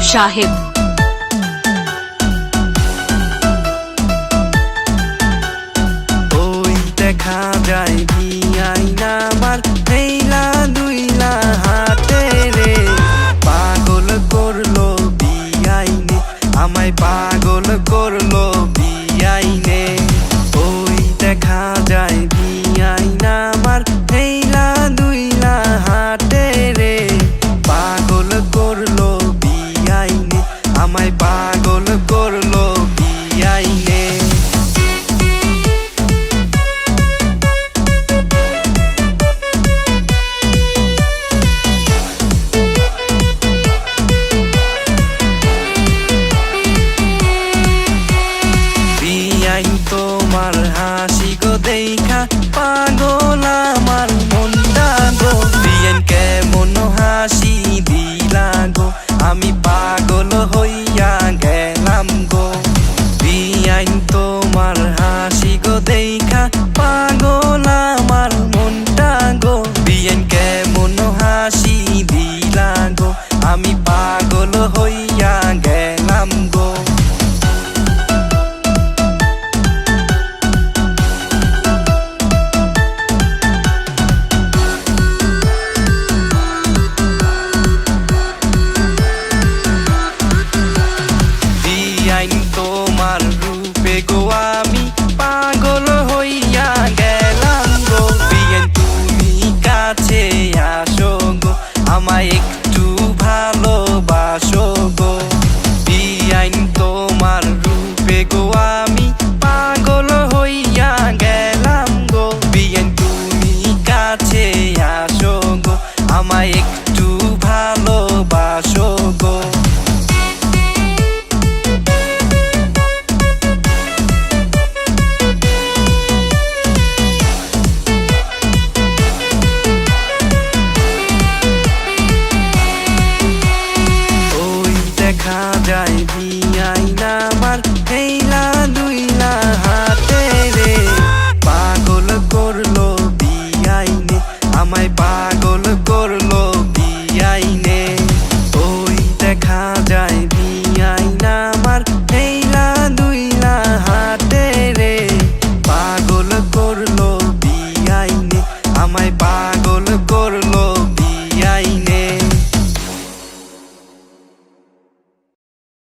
সাহেব। ওই দেখা যায় ভিআইনা আমার হেইলা দুইলা হাতে রে, পাগল করলো বিআইনে আমায়, পাগল করলো বিআইনে। ওই দেখা যায় ভিআইনা আমার হেইলা দুইলা হাতে রে, পাগল করলো বিআইনে আমায়, পাগল করলো বিআইনে। বিআইন তোমার হাসি গো দেখা পাগল আমার মনটা গো, বিআইন কেমন হাসি দিলা গো, আমি পাগল হইয়া গেলাম গো। বিআইন তোমার হাসি গো দেখা পাগল আমার মনটা গো, বিআইন কেমন হাসি দিলা গো, আমি পাগল হইয়া গেলাম গো। বিআইন তোমার রূপে গো আমি পাগল হইয়া গেলাম গো, বিআইন তুমি কাছে আসো গো, আমায় একটু ভালোবাসো গো। বিআইন তোমার রূপে গো আমি পাগল হইয়া গেলাম গো, বিআইন তুমি কাছে আসো গো, আমায় একটু ভালোবাসো গো। দেখা